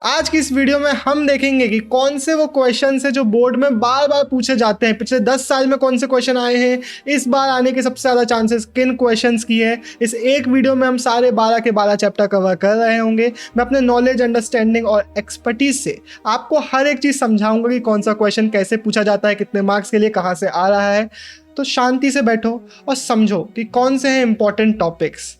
आज की इस वीडियो में हम देखेंगे कि कौन से वो क्वेश्चन है जो बोर्ड में बार बार पूछे जाते हैं। पिछले 10 साल में कौन से क्वेश्चन आए हैं, इस बार आने के सबसे ज़्यादा चांसेस किन क्वेश्चंस की है। इस एक वीडियो में हम सारे 12 के 12 चैप्टर कवर कर रहे होंगे। मैं अपने नॉलेज, अंडरस्टैंडिंग और एक्सपर्टीज से आपको हर एक चीज़ समझाऊंगा कि कौन सा क्वेश्चन कैसे पूछा जाता है, कितने मार्क्स के लिए, कहाँ से आ रहा है। तो शांति से बैठो और समझो कि कौन से हैं इंपॉर्टेंट टॉपिक्स।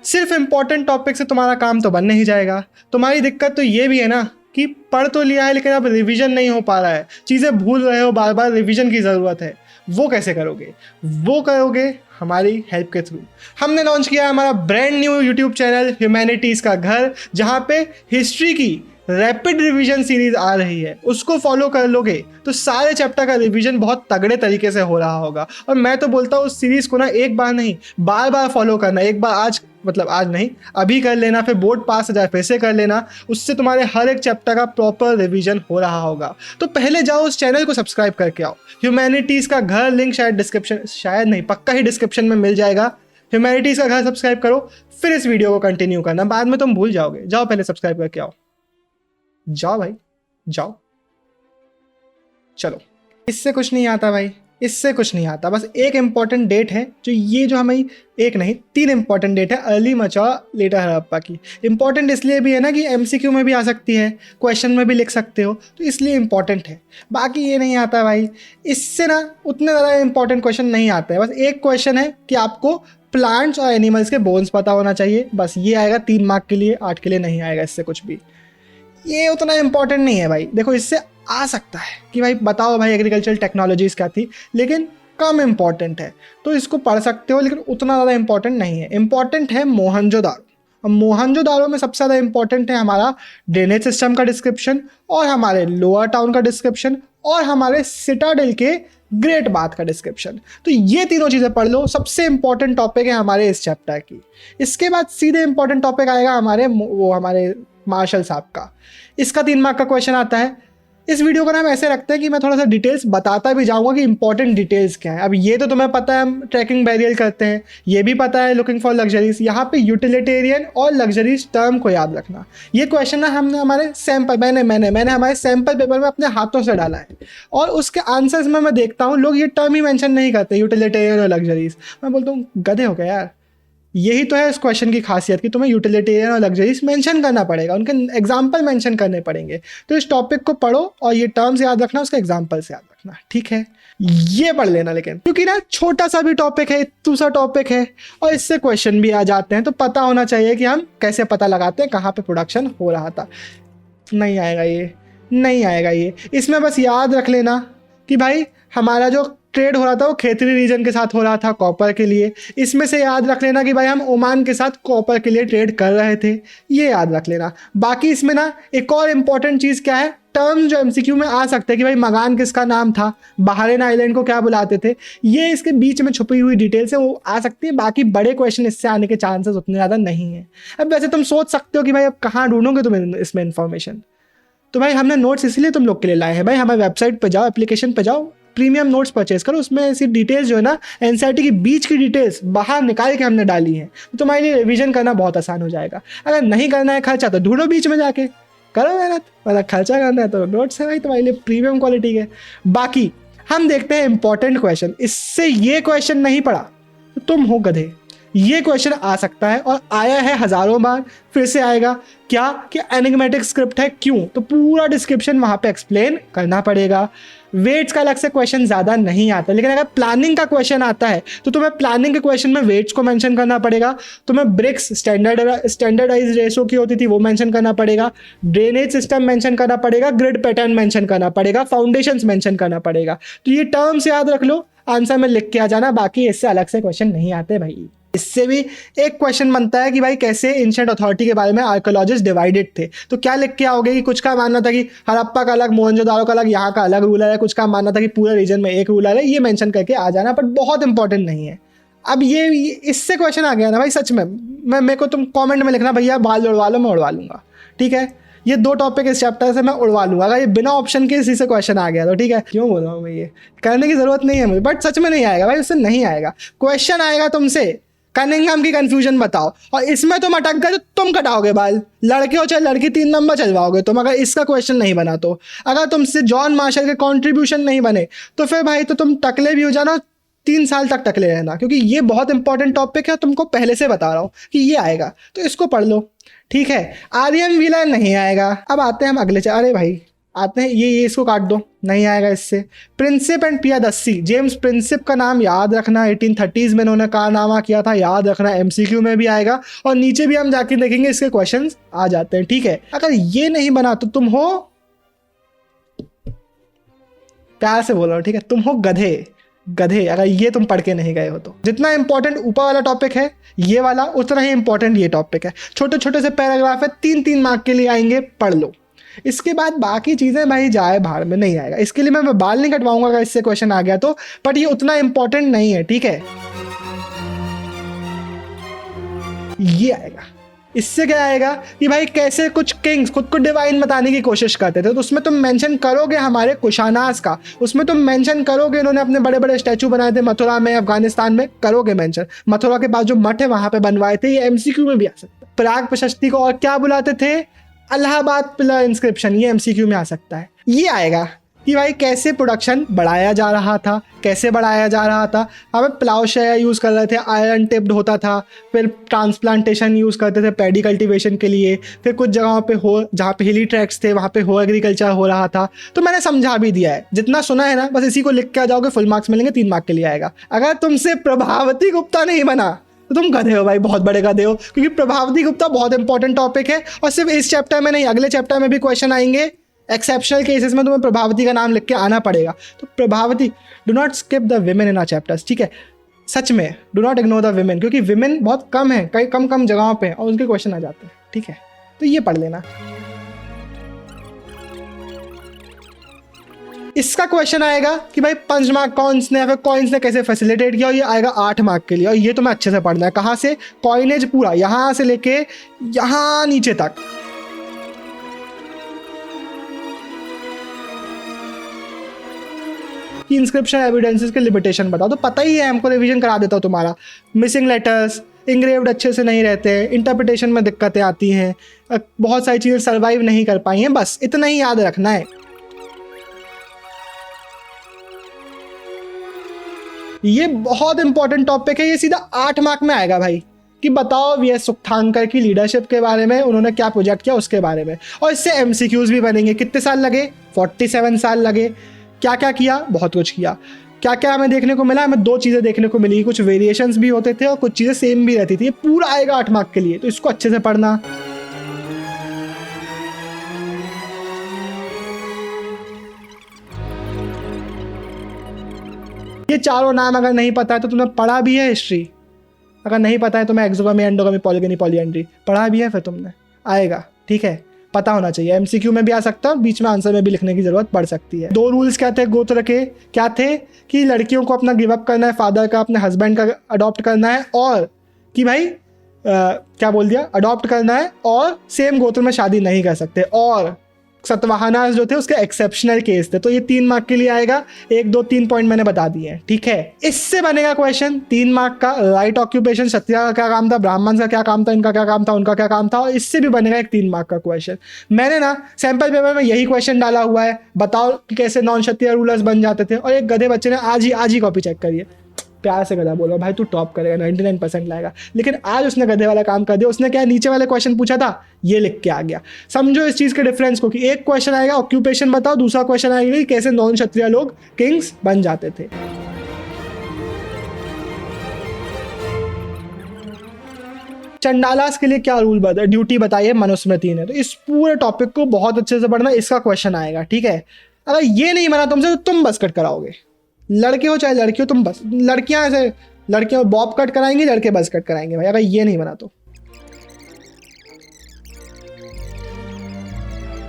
सिर्फ इंपॉर्टेंट टॉपिक से तुम्हारा काम तो बन नहीं जाएगा। तुम्हारी दिक्कत तो ये भी है ना कि पढ़ तो लिया है लेकिन अब रिवीजन नहीं हो पा रहा है, चीज़ें भूल रहे हो, बार बार रिवीजन की ज़रूरत है। वो कैसे करोगे? वो करोगे हमारी हेल्प के थ्रू। हमने लॉन्च किया है हमारा brand new YouTube channel humanities का घर, जहाँ पे हिस्ट्री की रैपिड रिवीजन सीरीज आ रही है। उसको फॉलो कर लोगे तो सारे चैप्टर का रिवीजन बहुत तगड़े तरीके से हो रहा होगा। और मैं तो बोलता हूँ उस सीरीज को ना एक बार नहीं, बार बार फॉलो करना। एक बार आज नहीं, अभी कर लेना, फिर बोर्ड पास हो जाए फिर से कर लेना। उससे तुम्हारे हर एक चैप्टर का प्रॉपर रिवीजन हो रहा होगा। तो पहले जाओ उस चैनल को सब्सक्राइब करके आओ। ह्यूमैनिटीज़ का घर लिंक शायद नहीं, पक्का ही डिस्क्रिप्शन में मिल जाएगा। ह्यूमैनिटीज़ का घर सब्सक्राइब करो, फिर इस वीडियो को कंटिन्यू करना, बाद में तुम भूल जाओगे। जाओ पहले सब्सक्राइब करके आओ, जाओ भाई जाओ। चलो, इससे कुछ नहीं आता भाई, इससे कुछ नहीं आता। बस एक इंपॉर्टेंट डेट है जो हमें, एक नहीं 3 इंपॉर्टेंट डेट है अर्ली मचा लेटर हड़प्पा की। इंपॉर्टेंट इसलिए भी है ना कि एमसीक्यू में भी आ सकती है, क्वेश्चन में भी लिख सकते हो, तो इसलिए इंपॉर्टेंट है। बाकी ये नहीं आता भाई, इससे ना उतने ज़्यादा इंपॉर्टेंट क्वेश्चन नहीं आते हैं। बस एक क्वेश्चन है कि आपको प्लांट्स और एनिमल्स के बोन्स पता होना चाहिए, बस ये आएगा 3 मार्क के लिए, 8 के लिए नहीं आएगा इससे कुछ भी। ये उतना इंपॉर्टेंट नहीं है भाई। देखो, इससे आ सकता है कि भाई बताओ भाई एग्रीकल्चरल टेक्नोलॉजीज क्या थी, लेकिन कम इंपॉर्टेंट है तो इसको पढ़ सकते हो, लेकिन उतना ज़्यादा इंपॉर्टेंट नहीं है। इंपॉर्टेंट है मोहनजोदारो। अब मोहनजोदारो में सबसे ज़्यादा इंपॉर्टेंट है हमारा ड्रेनेज सिस्टम का डिस्क्रिप्शन, और हमारे लोअर टाउन का डिस्क्रिप्शन, और हमारे सिटाडेल के ग्रेट बाथ का डिस्क्रिप्शन। तो ये तीनों चीज़ें पढ़ लो, सबसे इंपॉर्टेंट टॉपिक है हमारे इस चैप्टर की। इसके बाद सीधे इंपॉर्टेंट टॉपिक आएगा हमारे मार्शल साहब का। इसका 3 मार्क का क्वेश्चन आता है। इस वीडियो का नाम ऐसे रखते हैं कि मैं थोड़ा सा डिटेल्स बताता भी जाऊंगा कि इंपॉर्टेंट डिटेल्स क्या है। अब ये तो तुम्हें पता है हम ट्रैकिंग बैरियर करते हैं, ये भी पता है लुकिंग फॉर लग्जरीज। यहाँ पे यूटिलिटेरियन और लग्जरीज टर्म को याद रखना। ये क्वेश्चन ना हमने हमारे सैम्पल मैंने हमारे सैम्पल पेपर में अपने हाथों से डाला है, और उसके आंसर्स में मैं देखता हूँ लोग ये टर्म ही मैंशन नहीं करते, यूटिलिटेरियन और लग्जरीज। मैं बोलता हूँ गधे हो गए यार, यही तो है इस क्वेश्चन की खासियत कि तुम्हें यूटिलिटेरियन और लग्जरीज मेंशन करना पड़ेगा, उनके एग्जांपल मेंशन करने पड़ेंगे। तो इस टॉपिक को पढ़ो और ये टर्म्स याद रखना, उसके एग्जांपल से याद रखना, ठीक है? ये पढ़ लेना, लेकिन क्योंकि ना छोटा सा भी टॉपिक है, दूसरा टॉपिक है, और इससे क्वेश्चन भी आ जाते हैं, तो पता होना चाहिए कि हम कैसे पता लगाते हैं कहाँ पे प्रोडक्शन हो रहा था। नहीं आएगा ये, नहीं आएगा ये। इसमें बस याद रख लेना कि भाई हमारा जो ट्रेड हो रहा था वो खेतरी रीजन के साथ हो रहा था कॉपर के लिए। इसमें से याद रख लेना कि भाई हम ओमान के साथ कॉपर के लिए ट्रेड कर रहे थे, ये याद रख लेना। बाकी इसमें ना एक और इम्पॉर्टेंट चीज़ क्या है, टर्म जो एमसीक्यू में आ सकते हैं कि भाई मगान किसका नाम था, बहरीन आइलैंड को क्या बुलाते थे, ये इसके बीच में छुपी हुई डिटेल्स है, वो आ सकती है। बाकी बड़े क्वेश्चन इससे आने के चांसेस उतने ज़्यादा नहीं है। अब वैसे तुम सोच सकते हो कि भाई अब कहाँ ढूंढोगे तुम इसमें इन्फॉर्मेशन, तो भाई हमने नोट्स इसलिए तुम लोग के लिए लाए हैं। भाई हमारे वेबसाइट पर जाओ, एप्लीकेशन पर जाओ, प्रीमियम नोट्स परचेज करो। उसमें ऐसी डिटेल्स जो है ना एनसीईआरटी की बीच की डिटेल्स बाहर निकाल के हमने डाली हैं, तो तुम्हारे लिए रिवीजन करना बहुत आसान हो जाएगा। अगर नहीं करना है खर्चा तो ढूंढो बीच में जाके, करो मेहनत। मतलब खर्चा करना है तो नोट्स है भाई तुम्हारे लिए प्रीमियम क्वालिटी के। बाकी हम देखते हैं इंपॉर्टेंट क्वेश्चन। इससे ये क्वेश्चन नहीं पढ़ा तो तुम हो गधे। ये क्वेश्चन आ सकता है और आया है हज़ारों बार, फिर से आएगा। क्या कि एनिग्मेटिक स्क्रिप्ट है, क्यों? तो पूरा डिस्क्रिप्शन वहाँ पे एक्सप्लेन करना पड़ेगा। वेट्स का अलग से क्वेश्चन ज़्यादा नहीं आता, लेकिन अगर प्लानिंग का क्वेश्चन आता है तो तुम्हें प्लानिंग के क्वेश्चन में वेट्स को मेंशन करना पड़ेगा। तुम्हें ब्रिक्स स्टैंडर्डाइज रेशो की होती थी वो मेंशन करना पड़ेगा, ड्रेनेज सिस्टम मेंशन करना पड़ेगा, ग्रिड पैटर्न मेंशन करना पड़ेगा, फाउंडेशंस मेंशन करना पड़ेगा। तो ये टर्म्स याद रख लो, आंसर में लिख के आ जाना। बाकी इससे अलग से क्वेश्चन नहीं आते भाई। इससे भी एक क्वेश्चन बनता है कि भाई कैसे एंशिएंट अथॉरिटी के बारे में आर्कियोलॉजिस्ट डिवाइडेड थे। तो क्या लिख के आओगे कि कुछ का मानना था कि हड़प्पा का अलग, मोहनजोदारो का अलग, यहाँ का अलग रूलर है, कुछ का मानना था कि पूरे रीजन में एक रूलर है। ये मेंशन करके आ जाना, बट बहुत इंपॉर्टेंट नहीं है। अब ये इससे क्वेश्चन आ गया ना भाई, सच में मेरे को तुम कॉमेंट में लिखना भैया बाल उड़वा लो, मैं उड़वा लूंगा, ठीक है? ये 2 टॉपिक इस चैप्टर से मैं उड़वा लूंगा। अगर ये बिना ऑप्शन के इसी से क्वेश्चन आ गया तो ठीक है, क्यों बोल रहा हूँ मैं, ये करने की जरूरत नहीं है मुझे, बट सच में नहीं आएगा भाई, उससे नहीं आएगा। क्वेश्चन आएगा तुमसे कनिंघम की कंफ्यूजन बताओ, और इसमें तुम अटक गए तो तुम कटाओगे बाल। लड़के हो चाहे लड़की 3 नंबर चलवाओगे तुम, अगर इसका क्वेश्चन नहीं बना तो। अगर तुमसे जॉन मार्शल के कॉन्ट्रीब्यूशन नहीं बने तो फिर भाई तो तुम टकले भी हो जाना, 3 साल तक टकले रहना, क्योंकि ये बहुत इंपॉर्टेंट टॉपिक है, तुमको पहले से बता रहा हूँ कि ये आएगा, तो इसको पढ़ लो। ठीक है, आर्यन व्हीलर नहीं आएगा। अब आते हैं हम अगले अरे भाई आते हैं ये इसको काट दो, नहीं आएगा इससे। प्रिंसिप एंड पियादस्सी, जेम्स प्रिंसिप का नाम याद रखना, 1830s में इन्होंने कारनामा किया था, याद रखना, एमसीक्यू में भी आएगा, और नीचे भी हम जाके देखेंगे इसके क्वेश्चंस आ जाते हैं। ठीक है, अगर ये नहीं बना तो तुम हो, प्यार से बोल रहा हूँ, ठीक है, तुम हो गधे, गधे, अगर ये तुम पढ़ के नहीं गए हो तो। जितना इंपॉर्टेंट ऊपर वाला टॉपिक है ये वाला, उतना ही इंपॉर्टेंट ये टॉपिक है। छोटे छोटे से पैराग्राफ है, 3-3 मार्क के लिए आएंगे, पढ़ लो। इसके बाद बाकी चीज़ें भाई जाए भाड़ में, नहीं आएगा। इसके लिए मैं बाल नहीं कटवाऊंगा अगर इससे क्वेश्चन आ गया तो, बट ये उतना इंपॉर्टेंट नहीं है। ठीक है, ये आएगा। इससे क्या आएगा कि भाई कैसे कुछ किंग्स खुद को डिवाइन बताने की कोशिश करते थे, तो उसमें तुम मेंशन करोगे हमारे कुशानास का, उसमें तुम मेंशन करोगे इन्होंने अपने बड़े बड़े स्टैचू बनाए थे मथुरा में, अफगानिस्तान में, करोगे मेंशन। मथुरा के पास जो मठ है वहां पे बनवाए थे, ये एमसीक्यू में भी आ सकता है। प्राग प्रशस्ति को और क्या बुलाते थे, इलाहाबाद पिलर इंस्क्रिप्शन, ये एमसीक्यू में आ सकता है। ये आएगा कि भाई कैसे प्रोडक्शन बढ़ाया जा रहा था, कैसे बढ़ाया जा रहा था। हमें प्लाउशेयर यूज़ कर रहे थे, आयरन टिप्ड होता था, फिर ट्रांसप्लांटेशन यूज़ करते थे पैडी कल्टीवेशन के लिए, फिर कुछ जगहों पे हो जहाँ पे हिली ट्रैक्स थे वहाँ पे हो एग्रीकल्चर हो रहा था। तो मैंने समझा भी दिया है, जितना सुना है ना बस इसी को लिख के आ जाओगे, फुल मार्क्स मिलेंगे, 3 मार्क के लिए आएगा। अगर तुमसे प्रभावती गुप्ता नहीं बना तो तुम गधे हो भाई, बहुत बड़े गधे हो, क्योंकि प्रभावती गुप्ता बहुत इंपॉर्टेंट टॉपिक है, और सिर्फ इस चैप्टर में नहीं अगले चैप्टर में भी क्वेश्चन आएंगे। एक्सेप्शनल केसेस में तुम्हें प्रभावती का नाम लिख के आना पड़ेगा। तो Prabhavati, do not skip the women in our chapters. ठीक है, सच में do not ignore the women, क्योंकि विमेन बहुत कम है, कई कम जगहों पे, और उनके क्वेश्चन आ जाते हैं। ठीक है, तो ये पढ़ लेना। इसका क्वेश्चन आएगा कि भाई पंचमार्क कॉइन्स ने या फिर कॉइन्स ने कैसे फैसिलिटेट किया, और ये आएगा 8 मार्क के लिए, और ये तुम्हें अच्छे से पढ़ना है। कहाँ से, कॉइनेज पूरा यहाँ से लेके यहाँ नीचे तक। इंस्क्रिप्शन एविडेंसेस के लिमिटेशन बताओ, तो पता ही है हमको, रिवीजन करा देता हूँ तुम्हारा। मिसिंग लेटर्स, इंग्रेव्ड अच्छे से नहीं रहते हैं, इंटरप्रिटेशन में दिक्कतें आती हैं, बहुत सारी चीज़ें सर्वाइव नहीं कर पाई हैं, बस इतना ही याद रखना है। ये बहुत इंपॉर्टेंट टॉपिक है, ये सीधा 8 मार्क में आएगा भाई, कि बताओ वीएस सुखतांकर की लीडरशिप के बारे में, उन्होंने क्या प्रोजेक्ट किया उसके बारे में, और इससे एमसीक्यूज भी बनेंगे। कितने साल लगे, 47 साल लगे। क्या क्या किया, बहुत कुछ किया। क्या क्या हमें देखने को मिला, हमें 2 चीज़ें देखने को मिली, कुछ वेरिएशंस भी होते थे और कुछ चीज़ें सेम भी रहती थी। ये पूरा आएगा 8 मार्क के लिए, तो इसको अच्छे से पढ़ना। ये चारों नाम अगर नहीं पता है तो तुमने पढ़ा भी है हिस्ट्री, अगर नहीं पता है तो मैं एक्सोगामी, एंडोगामी, पॉलीगनी, पॉलीएंड्री पढ़ा भी है, फिर तुमने आएगा। ठीक है, पता होना चाहिए। एमसीक्यू में भी आ सकता है, बीच में आंसर में भी लिखने की जरूरत पड़ सकती है। 2 रूल्स क्या थे गोत्र के, क्या थे कि लड़कियों को अपना गिव अप करना है, फादर का अपने हस्बैंड का अडॉप्ट करना है, और कि भाई क्या बोल दिया, अडॉप्ट करना है, और सेम गोत्र में शादी नहीं कर सकते, और सतवाहनास जो थे उसके एक्सेप्शनल केस थे। तो ये 3 मार्क के लिए आएगा। 1, 2, 3 पॉइंट मैंने बता दिए हैं। ठीक है, इससे बनेगा क्वेश्चन 3 मार्क का। राइट ऑक्यूपेशन, क्षत्रिय का क्या काम था, ब्राह्मण का क्या काम था, इनका क्या काम था, उनका क्या काम था, और इससे भी बनेगा एक 3 मार्क का क्वेश्चन। मैंने ना सैंपल पेपर में यही क्वेश्चन डाला हुआ है, बताओ कि कैसे नॉन क्षत्रिय रूलर्स बन जाते थे, और एक गधे बच्चे ने आज ही कॉपी चेक करिए, प्यार से गधा बोलो भाई तू टॉप करेगा, 99% लाएगा, लेकिन आज उसने गधे वाला काम कर दिया। उसने क्या नीचे वाले क्वेश्चन पूछा था, ये लिख के आ गया। समझो इस चीज़ के डिफरेंस को, कि एक क्वेश्चन आएगा ऑक्यूपेशन बताओ, दूसरा क्वेश्चन आएगा कि कैसे नॉन क्षत्रिय लोग किंग्स बन जाते थे। चंडालास के लिए क्या रूल बता, ड्यूटी बताइए, मनुस्मृति ने। तो इस पूरे टॉपिक को बहुत अच्छे से पढ़ना, इसका क्वेश्चन आएगा। ठीक है, अगर ये नहीं बना तुमसे तो तुम बस कट कराओगे, लड़के हो चाहे लड़की हो, तुम बस, लड़कियां ऐसे लड़कियां बॉब कट कराएंगी, लड़के बस कट कराएंगे भाई, अगर ये नहीं बना तो।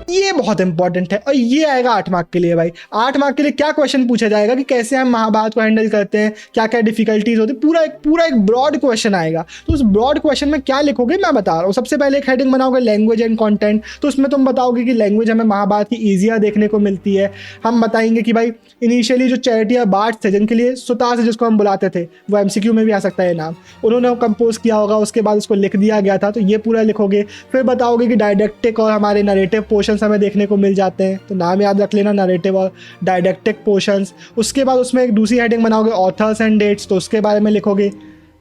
ये बहुत इंपॉर्टेंट है और ये आएगा 8 मार्क के लिए भाई। 8 मार्क के लिए क्या क्वेश्चन पूछा जाएगा कि कैसे हम महाभारत को हैंडल करते हैं, क्या क्या डिफिकल्टीज होती है, पूरा एक ब्रॉड क्वेश्चन आएगा। तो उस ब्रॉड क्वेश्चन में क्या लिखोगे मैं बता रहा हूँ। सबसे पहले एक हेडिंग बनाओगे लैंग्वेज एंड कंटेंट, तो उसमें तुम बताओगे कि लैंग्वेज हमें महाभारत की ईजियर देखने को मिलती है। हम बताएंगे कि भाई इनिशियली जो चैरिटी बार्ड थे जिनके लिए सुतार से जिसको हम बुलाते थे, वो एमसीक्यू में भी आ सकता है नाम, उन्होंने कंपोज किया होगा, उसके बाद उसको लिख दिया गया था, तो ये पूरा लिखोगे। फिर बताओगे कि डायडेक्टिक और हमारे नरेटिव पोर्शंस हमें देखने को मिल जाते हैं, तो नाम याद रख लेना, नरेटिव और डायडेक्टिक पोर्शंस। उसके बाद उसमें एक दूसरी हेडिंग बनाओगे ऑथर्स एंड डेट्स, तो उसके बारे में लिखोगे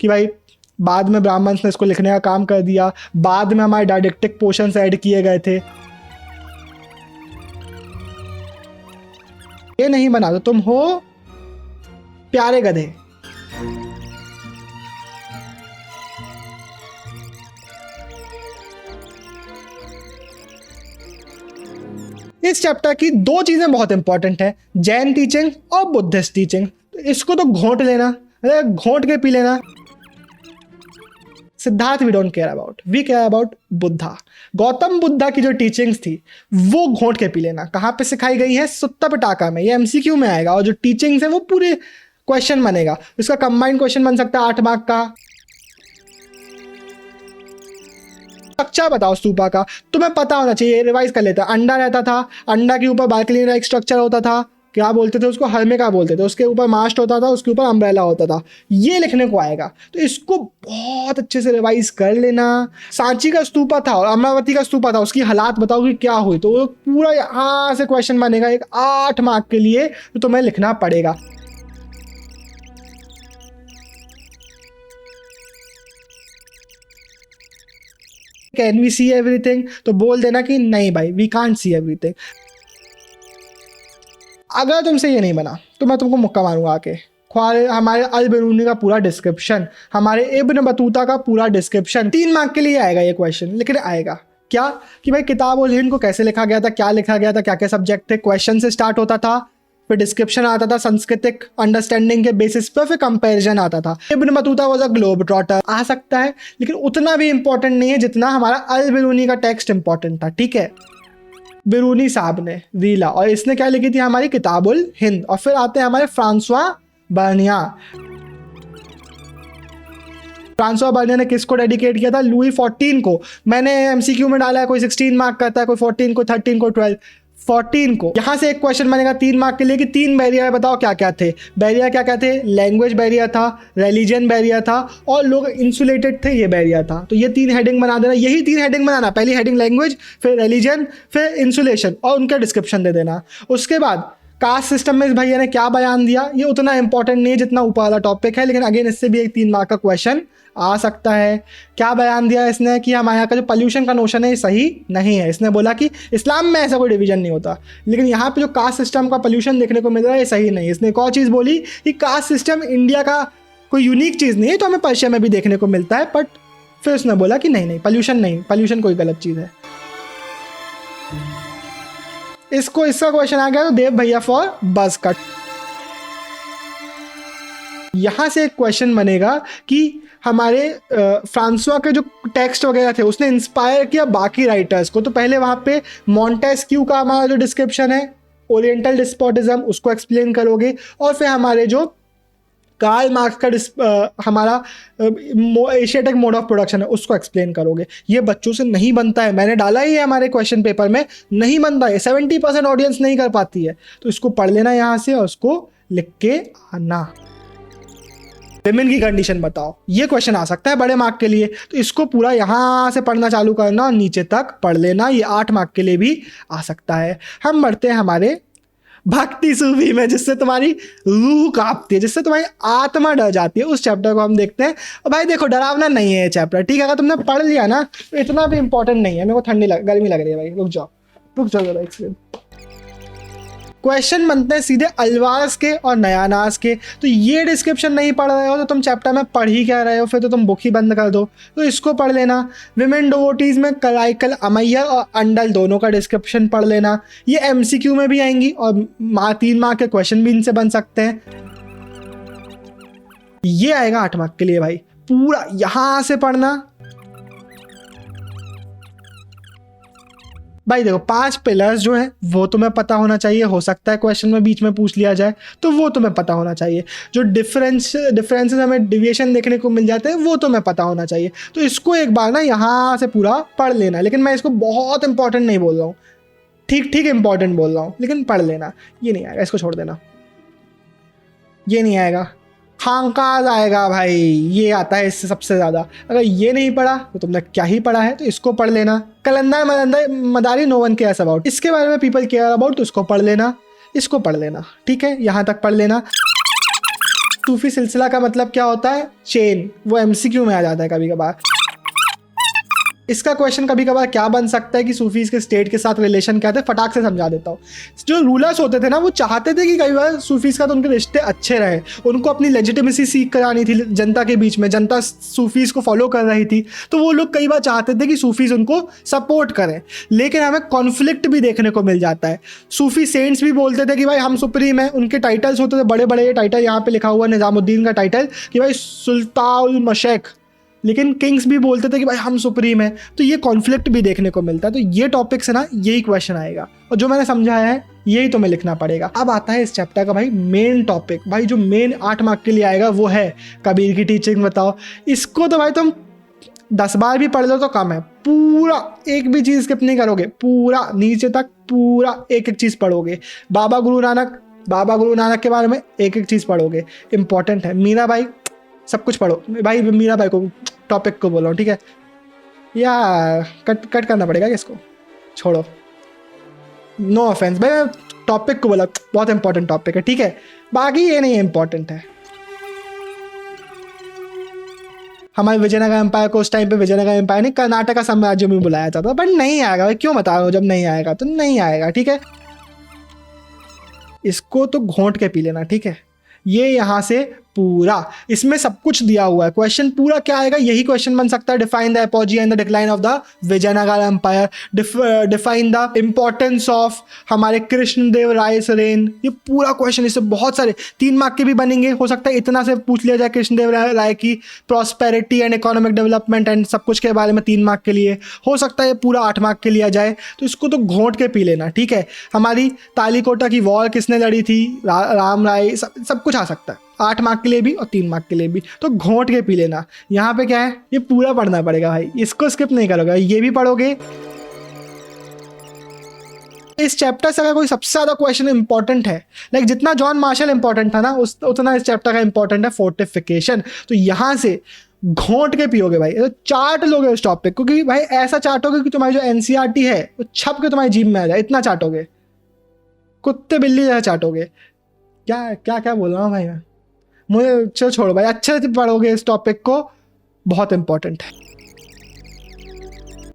कि भाई बाद में ब्राह्मण्स ने इसको लिखने का काम कर दिया, बाद में हमारे डायडेक्टिक पोर्शंस ऐड किए गए थे। ये नहीं बना तो तुम हो प्यारे गधे। इस चैप्टर की 2 चीजें बहुत इंपॉर्टेंट है, जैन टीचिंग और बुद्धिस्ट टीचिंग। इसको तो घोंट लेना, अरे घोंट के पी लेना। Siddhartha we don't care about, we care about Buddha. Gautam Buddha की जो टीचिंग्स थी वो घोंट के पी लेना। कहाँ पे सिखाई गई है? सुत्ता पिटाका में, ये एमसीक्यू में आएगा। और जो टीचिंग्स है वो पूरे क्वेश्चन बनेगा। इसका कंबाइंड क्वेश्चन बन सकता है 8 मार्क का। स्ट्रक्चर बताओ स्तूपा का, तुम्हें पता होना चाहिए, रिवाइज कर लेता। अंडा रहता था, अंडा के ऊपर बालकनी का एक स्ट्रक्चर होता था, क्या बोलते थे उसको? हर्मिका बोलते थे। उसके ऊपर मास्ट होता था, उसके ऊपर अम्ब्रेला होता था। ये लिखने को आएगा, तो इसको बहुत अच्छे से रिवाइज कर लेना। सांची का स्तूपा था और अमरावती का स्तूपा था, उसकी हालात बताओ कि क्या हुई, तो वो पूरा यहाँ से क्वेश्चन बनेगा एक 8 मार्क के लिए, तो तुम्हें लिखना पड़ेगा। Can we see everything? तो बोल देना कि नहीं भाई, वी कांट सी एवरीथिंग। अगर तुमसे ये नहीं बना तो मैं तुमको मुक्का मारूंगा आके। हमारे अल बिरूनी का पूरा डिस्क्रिप्शन, हमारे इब्न बतूता का पूरा डिस्क्रिप्शन, 3 मार्क के लिए आएगा ये क्वेश्चन। लेकिन आएगा क्या कि भाई किताब उल हिंद को कैसे लिखा गया था, क्या लिखा गया था, क्या क्या सब्जेक्ट थे। क्वेश्चन से स्टार्ट होता था, फिर डिस्क्रिप्शन आता था सांस्कृतिक अंडरस्टैंडिंग के बेसिस पर, फिर कंपैरिजन आता था। Ibn Battuta was a globetrotter, आ सकता है, लेकिन उतना भी इंपॉर्टेंट नहीं है जितना हमारा अल बिरूनी का टेक्स्ट इंपॉर्टेंट था। ठीक है, बिरूनी साहब ने रीला, और इसने क्या लिखी थी? हमारी किताबुल हिंद। और फिर आते हैं हमारे फ्रांसवा बर्निया। फ्रांसवा बर्निया ने किसको डेडिकेट किया था? लुई 14 को। मैंने एमसीक्यू में डाला है, कोई 16 मार्क करता है, कोई 14 को, 13 को, 12, 14 को। यहां से एक क्वेश्चन बनेगा 3 मार्क के लिए कि 3 बैरियर बताओ क्या क्या थे। बैरियर क्या क्या थे? लैंग्वेज बैरियर था, रिलीजन बैरियर था, और लोग इंसुलेटेड थे, ये बैरियर था। तो ये 3 हेडिंग बना देना, यही 3 हेडिंग बनाना। पहली हेडिंग लैंग्वेज, फिर रिलीजन, फिर इंसुलेशन, और उनका डिस्क्रिप्शन दे देना। उसके बाद कास्ट सिस्टम में इस भैया ने क्या बयान दिया, ये उतना इंपॉर्टेंट नहीं है जितना ऊपर वाला टॉपिक है, लेकिन अगेन इससे भी एक 3 मार्क का क्वेश्चन आ सकता है। क्या बयान दिया इसने कि हमारे यहाँ का जो पॉल्यूशन का नोशन है ये सही नहीं है। इसने बोला कि इस्लाम में ऐसा कोई डिवीजन नहीं होता, लेकिन यहाँ पे जो कास्ट सिस्टम का पॉल्यूशन देखने को मिल रहा है ये सही नहीं है। इसने एक और चीज़ बोली कि कास्ट सिस्टम इंडिया का कोई यूनिक चीज़ नहीं है, तो हमें पर्शिया में भी देखने को मिलता है। बट फिर उसने बोला कि नहीं, पॉल्यूशन नहीं, पॉल्यूशन कोई गलत चीज़ है। इसका क्वेश्चन आ गया तो देव भैया फॉर बस कट। यहां से एक क्वेश्चन बनेगा कि हमारे फ्रांसवा के जो टेक्स्ट वगैरह थे उसने इंस्पायर किया बाकी राइटर्स को। तो पहले वहां पे मॉन्टेस्क्यू का हमारा जो डिस्क्रिप्शन है, ओरिएंटल डिस्पोटिज्म, उसको एक्सप्लेन करोगे। और फिर हमारे जो कार्ल मार्क्स का हमारा एशियाटिक मोड ऑफ प्रोडक्शन है उसको एक्सप्लेन करोगे। ये बच्चों से नहीं बनता है, मैंने डाला ही है हमारे क्वेश्चन पेपर में, नहीं बनता है। 70% ऑडियंस नहीं कर पाती है, तो इसको पढ़ लेना यहाँ से और उसको लिख के आना। विमेन की कंडीशन बताओ, ये क्वेश्चन आ सकता है बड़े मार्क के लिए, तो इसको पूरा यहाँ से पढ़ना चालू करना और नीचे तक पढ़ लेना। ये 8 मार्क के लिए भी आ सकता है। हम बढ़ते हैं हमारे भक्ति सूफी में, जिससे तुम्हारी रूह कांपती है, जिससे तुम्हारी आत्मा डर जाती है, उस चैप्टर को हम देखते हैं। और भाई देखो, डरावना नहीं है ये चैप्टर, ठीक है? अगर तुमने पढ़ लिया ना तो इतना भी इंपॉर्टेंट नहीं है। मेरे को गर्मी लग रही है भाई, रुक जाओ जरा एक सेकंड। क्वेश्चन बनते हैं सीधे अल्वास के और नयानास के। तो ये डिस्क्रिप्शन नहीं पढ़ रहे हो तो तुम चैप्टर में पढ़ ही क्या रहे हो? फिर तो तुम बुक ही बंद कर दो। तो इसको पढ़ लेना। विमेन डिवोटीज में कराइकल, अमैया और अंडल दोनों का डिस्क्रिप्शन पढ़ लेना। ये एमसीक्यू में भी आएंगी और 3 मार्क के क्वेश्चन भी इनसे बन सकते हैं। ये आएगा 8 मार्क के लिए भाई, पूरा यहां से पढ़ना। भाई देखो 5 पिलर्स जो है वो तुम्हें पता होना चाहिए, हो सकता है क्वेश्चन में बीच में पूछ लिया जाए तो वो तुम्हें पता होना चाहिए। जो डिफरेंसेस हमें डिविएशन देखने को मिल जाते हैं वो तुम्हें पता होना चाहिए। तो इसको एक बार ना यहाँ से पूरा पढ़ लेना, लेकिन मैं इसको बहुत इंपॉर्टेंट नहीं बोल रहा हूँ, ठीक ठीक इंपॉर्टेंट बोल रहा हूँ, लेकिन पढ़ लेना। ये नहीं आएगा, इसको छोड़ देना, ये नहीं आएगा, खांकाज आएगा भाई, ये आता है इससे सबसे ज़्यादा। अगर ये नहीं पढ़ा तो तुमने क्या ही पढ़ा है, तो इसको पढ़ लेना। कलंदर मलंदर मदारी नो वन केयर्स अबाउट, इसके बारे में पीपल केयर अबाउट, तो इसको पढ़ लेना, इसको पढ़ लेना, ठीक है, यहाँ तक पढ़ लेना। सूफी सिलसिला का मतलब क्या होता है, चेन, वो एमसीक्यू में आ जाता है कभी कभार। इसका क्वेश्चन कभी कभार क्या बन सकता है कि सूफीज के स्टेट के साथ रिलेशन क्या थे, फटाक से समझा देता हूँ। जो रूलर्स होते थे ना वो चाहते थे कि कई बार सूफीज का तो उनके रिश्ते अच्छे रहे, उनको अपनी लेजिटिमेसी सीख करानी थी जनता के बीच में, जनता सूफीज को फॉलो कर रही थी, तो वो लोग कई बार चाहते थे कि सूफीज उनको सपोर्ट करें। लेकिन हमें कॉन्फ्लिक्ट भी देखने को मिल जाता है। सूफी सेंट्स भी बोलते थे कि भाई हम सुप्रीम है, उनके टाइटल्स होते थे बड़े बड़े, टाइटल यहाँ पे लिखा हुआ निजामुद्दीन का टाइटल कि भाई सुल्तानुल मशैख, लेकिन किंग्स भी बोलते थे कि भाई हम सुप्रीम है। तो ये कॉन्फ्लिक्ट भी देखने को मिलता है। तो ये टॉपिक से ना यही क्वेश्चन आएगा, और जो मैंने समझाया है यही तुम्हें लिखना पड़ेगा। अब आता है इस चैप्टर का भाई मेन टॉपिक, भाई जो मेन 8 मार्क के लिए आएगा वो है कबीर की टीचिंग बताओ। इसको तो भाई तुम 10 बार भी पढ़ लो तो कम है, पूरा एक भी चीज़ स्किप नहीं करोगे, पूरा नीचे तक पूरा एक एक चीज़ पढ़ोगे। बाबा गुरु नानक के बारे में एक एक चीज़ पढ़ोगे, इंपॉर्टेंट है। मीरा भाई सब कुछ पढ़ो भाई, मीरा भाई को टॉपिक को बोलो, ठीक है, या कट करना पड़ेगा इसको, छोड़ो, नो ऑफेंस भाई, मैं टॉपिक को बोला, बहुत इंपॉर्टेंट टॉपिक है, ठीक है, बाकी ये नहीं इंपॉर्टेंट है। हमारे विजयनगर एम्पायर को उस टाइम पे विजयनगर एम्पायर नहीं कर्नाटक का साम्राज्य में बुलाया जाता था, बट नहीं आएगा भाई, क्यों बता रहा हूँ, जब नहीं आएगा तो नहीं आएगा, ठीक है। इसको तो घोंट के पी लेना, ठीक है। ये यहाँ से पूरा इसमें सब कुछ दिया हुआ है। क्वेश्चन पूरा क्या आएगा, यही क्वेश्चन बन सकता है। Define the apogee and the decline of the Vijayanagar empire, define the importance of हमारे कृष्णदेव राय रेन। ये पूरा क्वेश्चन, इससे बहुत सारे 3 मार्क के भी बनेंगे, हो सकता है इतना से पूछ लिया जाए कृष्णदेव राय की prosperity and economic development and सब कुछ के बारे में 3 मार्क के लिए, हो सकता है पूरा 8 मार्क के लिए आ जाए। तो इसको तो घोंट के पी लेना, ठीक है। हमारी तालीकोटा की वॉर किसने लड़ी थी, राम राय, सब कुछ आ सकता है, 8 मार्क के लिए भी और 3 मार्क के लिए भी, तो घोंट के पी लेना। यहाँ पे क्या है, ये पूरा पढ़ना पड़ेगा भाई, इसको स्किप नहीं करोगे, ये भी पढ़ोगे। इस चैप्टर से अगर कोई सबसे ज्यादा क्वेश्चन इंपॉर्टेंट है, लाइक जितना जॉन मार्शल इंपॉर्टेंट था ना उतना इस चैप्टर का इंपॉर्टेंट है फोर्टिफिकेशन। तो यहाँ से घोंट के पियोगे भाई, तो चाट लोगे उस टॉपिक को, क्योंकि भाई ऐसा चाटोगे कि तुम्हारी जो एनसीईआरटी है वो छप के तुम्हारी जीभ में आ जाए, इतना चाटोगे, कुत्ते बिल्ली जैसा चाटोगे। क्या क्या क्या बोल रहा हूँ भाई मैं, मुझे चलो छोड़ो भाई, अच्छे से पढ़ोगे इस टॉपिक को, बहुत इंपॉर्टेंट है।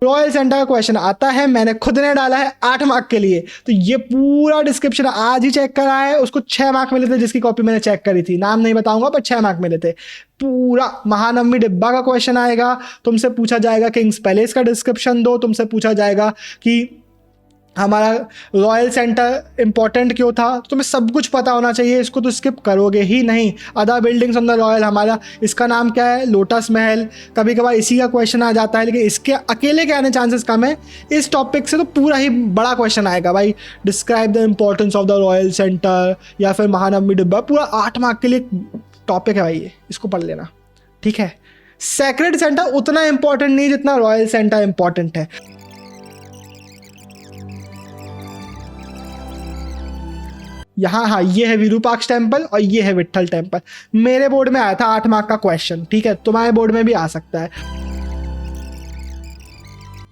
रॉयल सेंटर का क्वेश्चन आता है, मैंने खुद ने डाला है 8 मार्क के लिए, तो ये पूरा डिस्क्रिप्शन आज ही चेक करा है। उसको 6 मार्क मिले थे, जिसकी कॉपी मैंने चेक करी थी, नाम नहीं बताऊंगा, पर 6 मार्क मिले थे। पूरा महानवमी डिब्बा का क्वेश्चन आएगा, तुमसे पूछा जाएगा किंग्स पैलेस का डिस्क्रिप्शन दो, तुमसे पूछा जाएगा कि हमारा रॉयल सेंटर इंपॉर्टेंट क्यों था, तो तुम्हें सब कुछ पता होना चाहिए, इसको तो स्किप करोगे ही नहीं। Other buildings on the royal, हमारा इसका नाम क्या है, लोटस महल, कभी कभार इसी का क्वेश्चन आ जाता है, लेकिन इसके अकेले के आने चांसेस कम है। इस टॉपिक से तो पूरा ही बड़ा क्वेश्चन आएगा भाई, describe the importance of the royal centre, या फिर महानवमी डिब्बा, पूरा 8 मार्क के लिए टॉपिक है भाई ये, इसको पढ़ लेना, ठीक है। सेक्रेड सेंटर उतना इंपॉर्टेंट नहीं जितना रॉयल सेंटर इंपॉर्टेंट है। यहाँ हाँ, ये है विरूपाक्ष टेम्पल और ये है विट्ठल टेम्पल। मेरे बोर्ड में आया था 8 मार्क का क्वेश्चन, ठीक है, तुम्हारे बोर्ड में भी आ सकता है।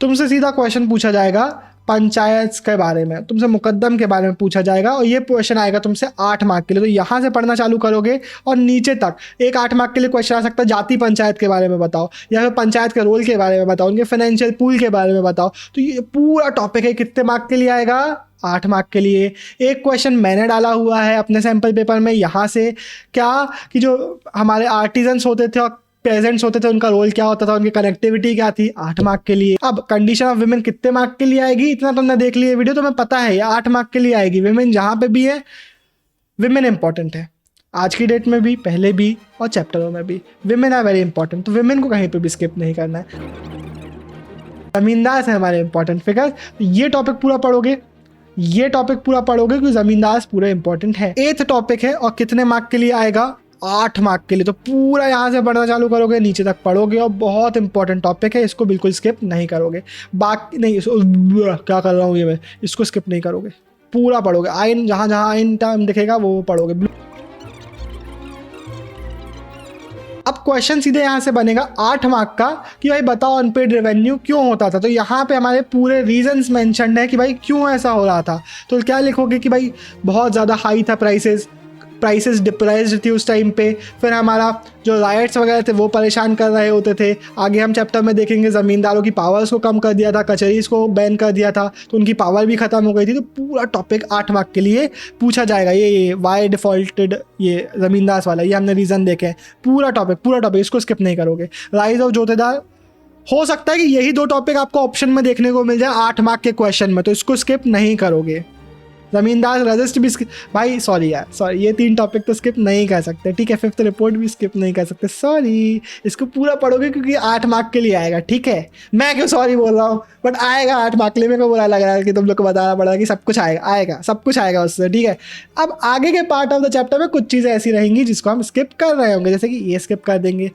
तुमसे सीधा क्वेश्चन पूछा जाएगा पंचायत के बारे में, तुमसे मुकद्दम के बारे में पूछा जाएगा, और ये क्वेश्चन आएगा तुमसे 8 मार्क के लिए। तो यहाँ से पढ़ना चालू करोगे और नीचे तक एक 8 मार्क के लिए क्वेश्चन आ सकता है, जाति पंचायत के बारे में बताओ, या फिर पंचायत के रोल के बारे में बताओ, उनके फाइनेंशियल पूल के बारे में बताओ। तो ये पूरा टॉपिक है, कितने मार्क के लिए आएगा, 8 मार्क के लिए। एक क्वेश्चन मैंने डाला हुआ है अपने सैम्पल पेपर में, यहाँ से क्या कि जो हमारे आर्टिजन्स होते थे और पेजेंट्स होते थे, उनका रोल क्या होता था, उनकी कनेक्टिविटी क्या थी, 8 मार्क के लिए। अब कंडीशन ऑफ विमेन कितने मार्क के लिए आएगी, इतना तुमने देख लिया वीडियो, तो मैं पता है 8 मार्क के लिए आएगी। विमेन जहाँ पे भी है, विमेन इंपॉर्टेंट है, आज की डेट में भी, पहले भी, और चैप्टरों में भी विमेन आर वेरी इंपॉर्टेंट। तो विमेन को कहीं पर भी स्किप नहीं करना है। जमींदाज है हमारे इंपॉर्टेंट फिगर। ये टॉपिक पूरा पढ़ोगे, ये टॉपिक पूरा पढ़ोगे क्योंकि जमींदाज पूरा इंपॉर्टेंट है। 8th टॉपिक है और कितने मार्क के लिए आएगा? 8 मार्क के लिए। तो पूरा यहाँ से पढ़ना चालू करोगे, नीचे तक पढ़ोगे और बहुत इंपॉर्टेंट टॉपिक है, इसको बिल्कुल स्किप नहीं करोगे। बाकी नहीं, क्या कर रहा हूँ ये मैं, इसको स्किप नहीं करोगे, पूरा पढ़ोगे। आइन जहाँ जहाँ आइन टाइम दिखेगा वो पढ़ोगे। अब क्वेश्चन सीधे यहाँ से बनेगा 8 मार्क का कि भाई बताओ अनपेड रेवेन्यू क्यों होता था। तो यहाँ पे हमारे पूरे रीजंस मेंशन्ड है कि भाई क्यों ऐसा हो रहा था। तो क्या लिखोगे कि भाई बहुत ज़्यादा हाई था प्राइसेस डिप्रेस्ड थी उस टाइम पे, फिर हमारा जो राइट्स वगैरह थे वो परेशान कर रहे होते थे। आगे हम चैप्टर में देखेंगे ज़मींदारों की पावर्स को कम कर दिया था, कचहरीज को बैन कर दिया था, तो उनकी पावर भी ख़त्म हो गई थी। तो पूरा टॉपिक 8 मार्क के लिए पूछा जाएगा। ये वाई डिफॉल्टेड, ये ज़मींदार वाला, ये हमने रीज़न देखे हैं। पूरा टॉपिक इसको स्किप नहीं करोगे। राइज ऑफ जोतेदार, हो सकता है कि यही 2 टॉपिक आपको ऑप्शन में देखने को मिल जाए 8 मार्क के क्वेश्चन में, तो इसको स्किप नहीं करोगे। जमींदार रजिस्ट भी भाई सॉरी, ये 3 टॉपिक तो स्किप नहीं कर सकते, ठीक है। 5th रिपोर्ट भी स्किप नहीं कर सकते, सॉरी। इसको पूरा पढ़ोगे क्योंकि 8 मार्क के लिए आएगा, ठीक है। मैं क्यों सॉरी बोल रहा हूँ, बट आएगा 8 मार्क के लिए। मेरे को बुरा लग रहा है कि तुम लोग को बताना पड़ा कि सब कुछ आएगा, सब कुछ आएगा उससे, ठीक है। अब आगे के पार्ट ऑफ द चैप्टर में कुछ चीज़ें ऐसी रहेंगी जिसको हम स्किप कर रहे होंगे, जैसे कि ये स्किप कर देंगे।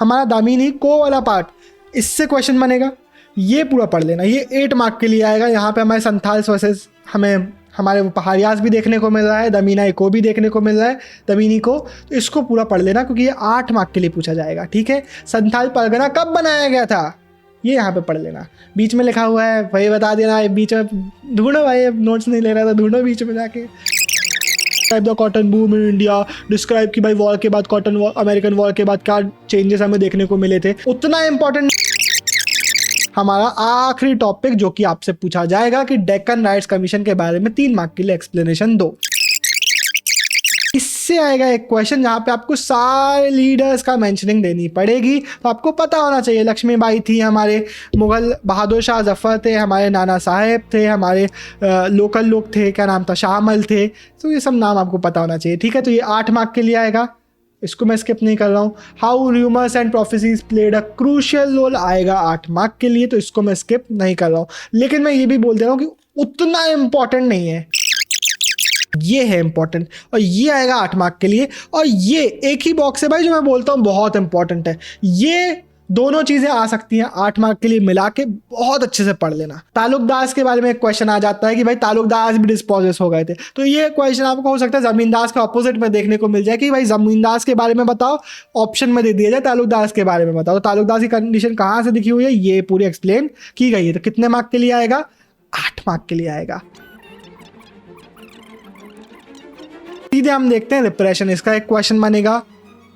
हमारा दामिनी को वाला पार्ट, इससे क्वेश्चन बनेगा, ये पूरा पढ़ लेना। ये 8 मार्क के लिए आएगा। यहाँ पे हमारे संथाल्स वर्सेस हमारे वो पहाड़ियाज भी देखने को मिल रहा है, दमीना को भी देखने को मिल रहा है, दमीनी को। तो इसको पूरा पढ़ लेना क्योंकि ये 8 मार्क के लिए पूछा जाएगा, ठीक है। संथाल परगना कब बनाया गया था, ये यहाँ पे पढ़ लेना। बीच में लिखा हुआ है, वही बता देना। बीच में ढूंढो भाई, अब नोट्स नहीं ले रहा था, ढूंढो बीच में जाके। The cotton boom in India, describe कि भाई वॉर के बाद, कॉटन वॉर, अमेरिकन वॉर के बाद क्या चेंजेस हमें देखने को मिले थे। उतना इंपॉर्टेंट हमारा आखिरी टॉपिक जो कि आपसे पूछा जाएगा कि डेक्कन राइट्स कमीशन के बारे में 3 मार्क के लिए एक्सप्लेनेशन दो। इससे आएगा एक क्वेश्चन जहां पे आपको सारे लीडर्स का मेंशनिंग देनी पड़ेगी। तो आपको पता होना चाहिए, लक्ष्मीबाई थी, हमारे मुगल बहादुर शाह जफर थे, हमारे नाना साहेब थे, हमारे लोकल लोग थे, क्या नाम था, शाहमल थे। तो ये सब नाम आपको पता होना चाहिए, ठीक है। तो ये 8 मार्क के लिए आएगा, इसको मैं स्किप नहीं कर रहा हूँ। How rumours and prophecies played a crucial role आएगा 8 मार्क के लिए, तो इसको मैं स्किप नहीं कर रहा हूँ। लेकिन मैं ये भी बोल दे रहा हूँ कि उतना इम्पॉर्टेंट नहीं है, ये है इंपॉर्टेंट, और ये आएगा 8 मार्क के लिए। और ये एक ही बॉक्स है भाई जो मैं बोलता हूँ बहुत इंपॉर्टेंट है। ये दोनों चीजें आ सकती हैं 8 मार्क के लिए मिला के, बहुत अच्छे से पढ़ लेना। तालुकदार के बारे में एक क्वेश्चन आ जाता है कि भाई तालुकदार भी डिस्पोजेस हो गए थे, तो ये क्वेश्चन आपको हो सकता है जमींदार के ऑपोजिट में देखने को मिल जाए कि भाई जमींदार के बारे में बताओ, ऑप्शन में दे दिया जाए तालुकदार के बारे में बताओ। तो तालुकदार की कंडीशन कहाँ से दिखी हुई है, ये पूरी एक्सप्लेन की गई है। तो कितने मार्क के लिए आएगा, 8 मार्क के लिए आएगा। सीधे हम देखते हैं रिप्रेशन। इसका एक क्वेश्चन बनेगा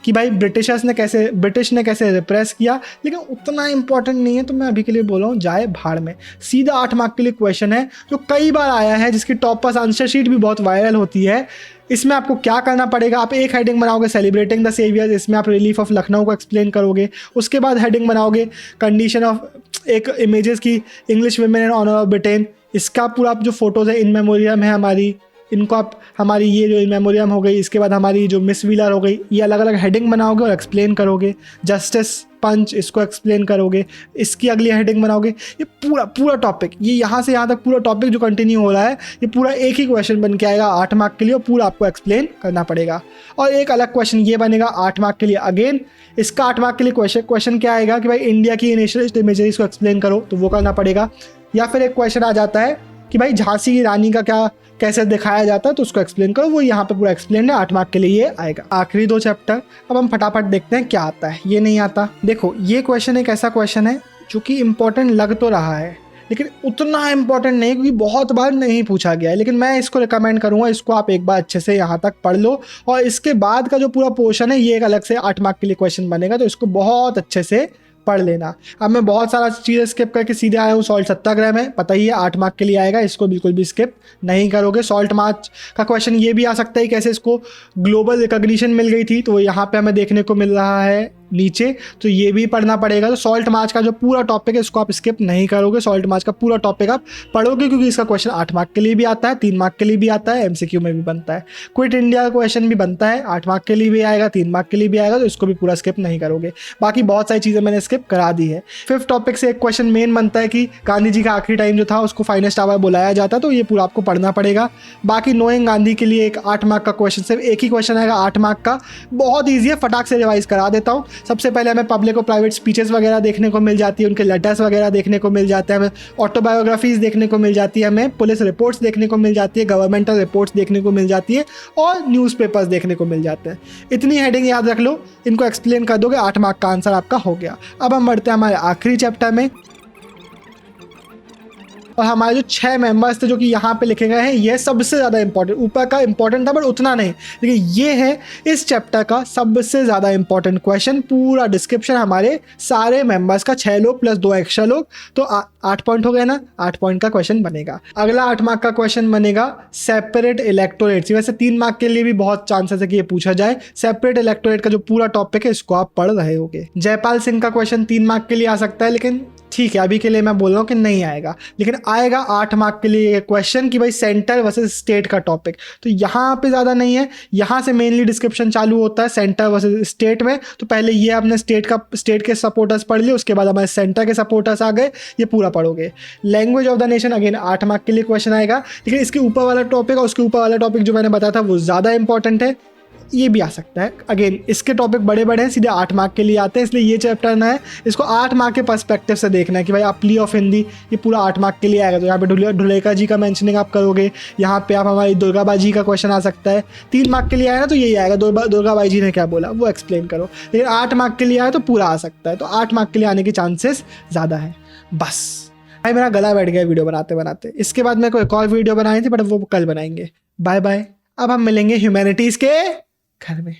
कि भाई ब्रिटिश ने कैसे रिप्रेस किया, लेकिन उतना इंपॉर्टेंट नहीं है, तो मैं अभी के लिए बोल रहा हूँ जाए भाड़ में। सीधा 8 मार्क के लिए क्वेश्चन है जो कई बार आया है, जिसकी टॉप पास आंसर शीट भी बहुत वायरल होती है। इसमें आपको क्या करना पड़ेगा, आप एक हेडिंग बनाओगे सेलिब्रेटिंग द सेवियर्स, इसमें आप रिलीफ ऑफ लखनऊ को एक्सप्लेन करोगे। उसके बाद हेडिंग बनाओगे कंडीशन ऑफ, एक इमेजेस की English women in honour of Britain, इसका पूरा जो फोटोज है इन मेमोरियम है हमारी, इनको आप हमारी ये जो इन मेमोरियम हो गई, इसके बाद हमारी जो मिस व्हीलर हो गई, ये अलग अलग हेडिंग बनाओगे और एक्सप्लेन करोगे। जस्टिस पंच, इसको एक्सप्लेन करोगे, इसकी अगली हेडिंग बनाओगे। ये पूरा टॉपिक, ये यहाँ से यहाँ तक पूरा टॉपिक जो कंटिन्यू हो रहा है, ये पूरा एक ही क्वेश्चन बन के आएगा 8 मार्क के लिए, और पूरा आपको एक्सप्लेन करना पड़ेगा। और एक अलग क्वेश्चन ये बनेगा 8 मार्क के लिए अगेन। इसका 8 मार्क के लिए क्वेश्चन क्या आएगा कि भाई इंडिया की नेशनलिस्ट इमेजरीज को एक्सप्लेन करो, तो वो करना पड़ेगा। या फिर एक क्वेश्चन आ जाता है कि भाई झांसी की रानी का कैसे दिखाया जाता है, तो उसको एक्सप्लेन करो, वो यहाँ पे पूरा एक्सप्लेन है। 8 मार्क के लिए ये आएगा। आखिरी 2 चैप्टर, अब हम फटाफट देखते हैं क्या आता है। ये नहीं आता, देखो ये क्वेश्चन एक ऐसा क्वेश्चन है जो कि इंपॉर्टेंट लग तो रहा है, लेकिन उतना इंपॉर्टेंट नहीं, क्योंकि बहुत बार नहीं पूछा गया है। लेकिन मैं इसको रिकमेंड करूंगा, इसको आप एक बार अच्छे से यहाँ तक पढ़ लो, और इसके बाद का जो पूरा पोर्शन है ये एक अलग से 8 मार्क के लिए क्वेश्चन बनेगा, तो इसको बहुत अच्छे से पढ़ लेना। अब मैं बहुत सारा चीज़ें स्किप करके सीधे आया हूँ सॉल्ट सत्याग्रह में, पता ही है 8 मार्क के लिए आएगा, इसको बिल्कुल भी स्किप नहीं करोगे। सॉल्ट मार्च का क्वेश्चन ये भी आ सकता है कैसे इसको ग्लोबल रिकॉग्निशन मिल गई थी, तो यहाँ पे हमें देखने को मिल रहा है नीचे, तो ये भी पढ़ना पड़ेगा। तो सॉल्ट मार्च का जो पूरा टॉपिक है इसको आप स्किप नहीं करोगे, सॉल्ट मार्च का पूरा टॉपिक आप पढ़ोगे, क्योंकि इसका क्वेश्चन 8 मार्क के लिए भी आता है, 3 मार्क के लिए भी आता है, एमसीक्यू में भी बनता है। क्विट इंडिया का क्वेश्चन भी बनता है, 8 मार्क के लिए भी आएगा, 3 मार्क के लिए भी आएगा, तो इसको भी पूरा स्किप नहीं करोगे। बाकी बहुत सारी चीज़ें मैंने स्किप करा दी है। 5th टॉपिक से एक क्वेश्चन मेन बनता है कि गांधी जी का आखिरी टाइम जो था उसको फाइनेस्ट आवर बुलाया जाता, तो ये पूरा आपको पढ़ना पड़ेगा। बाकी नोइंग गांधी के लिए एक 8 मार्क का क्वेश्चन, सिर्फ एक ही क्वेश्चन आएगा 8 मार्क का, बहुत ईजी है, फटाक से रिवाइज करा देता हूँ। सबसे पहले हमें पब्लिक और प्राइवेट स्पीचेस वगैरह देखने को मिल जाती है, उनके लेटर्स वगैरह देखने को मिल जाते हैं, हमें ऑटोबायोग्राफीज देखने को मिल जाती है, हमें पुलिस रिपोर्ट्स देखने को मिल जाती है, गवर्नमेंटल रिपोर्ट्स देखने को मिल जाती है, और न्यूज़पेपर्स देखने को मिल जाते हैं। इतनी हेडिंग याद रख लो, इनको एक्सप्लेन कर दोगे, 8 मार्क का आंसर आपका हो गया। अब हम बढ़ते हैं हमारे आखिरी चैप्टर में, और हमारे जो 6 मेंबर्स थे जो कि यहाँ पे लिखे गए हैं, ये सबसे ज़्यादा इंपॉर्टेंट, ऊपर का इंपॉर्टेंट था बट उतना नहीं, लेकिन ये है इस चैप्टर का सबसे ज़्यादा इंपॉर्टेंट क्वेश्चन। पूरा डिस्क्रिप्शन हमारे सारे मेंबर्स का, 6 लोग प्लस 2 एक्स्ट्रा लोग, तो 8 पॉइंट हो गए ना, 8 पॉइंट का क्वेश्चन बनेगा। अगला 8 मार्क का क्वेश्चन बनेगा सेपरेट इलेक्टोरेट्स। वैसे 3 मार्क के लिए भी बहुत चांसेस है कि ये पूछा जाए। सेपरेट इलेक्टोरेट का जो पूरा टॉपिक है इसको आप पढ़ रहे होगे। जयपाल सिंह का क्वेश्चन 3 मार्क के लिए आ सकता है, लेकिन ठीक है अभी के लिए मैं बोल रहा हूँ कि नहीं आएगा, लेकिन आएगा 8 मार्क के लिए क्वेश्चन कि भाई सेंटर वर्सेस स्टेट का टॉपिक। तो यहाँ पे ज़्यादा नहीं है, यहाँ से मेनली डिस्क्रिप्शन चालू होता है सेंटर वर्सेस स्टेट में। तो पहले ये आपने स्टेट के सपोर्टर्स पढ़ लिए, उसके बाद हमारे सेंटर के सपोर्टर्स आ गए, ये पूरा पढ़ोगे। Language of the nation again 8 mark के लिए क्वेश्चन आएगा, लेकिन इसके ऊपर वाला टॉपिक और उसके ऊपर वाला टॉपिक जो मैंने बताया था वो ज़्यादा इंपॉर्टेंट है, ये भी आ सकता है। अगेन इसके टॉपिक बड़े बड़े हैं, सीधे 8 मार्क के लिए आते हैं, इसलिए ये चैप्टर ना है, इसको 8 मार्क के पर्सपेक्टिव से देखना है कि भाई आप प्ली ऑफ हिंदी, ये पूरा 8 मार्क के लिए आएगा। तो यहाँ पे ढुलेका जी का मेंशनिंग आप करोगे, यहाँ पे आप हमारी दुर्गाबाई जी का क्वेश्चन आ सकता है। 3 मार्क के लिए आया ना तो यही आएगा, दुर्गाबाई जी ने क्या बोला वो एक्सप्लेन करो। लेकिन 8 मार्क के लिए आया तो पूरा आ सकता है, तो 8 मार्क के लिए आने के चांसेस ज़्यादा है। बस भाई मेरा गला बैठ गया वीडियो बनाते बनाते। इसके बाद मेरे को एक और वीडियो बनानी थी बट वो कल बनाएंगे। Bye bye. अब हम मिलेंगे ह्यूमैनिटीज़ के घर में।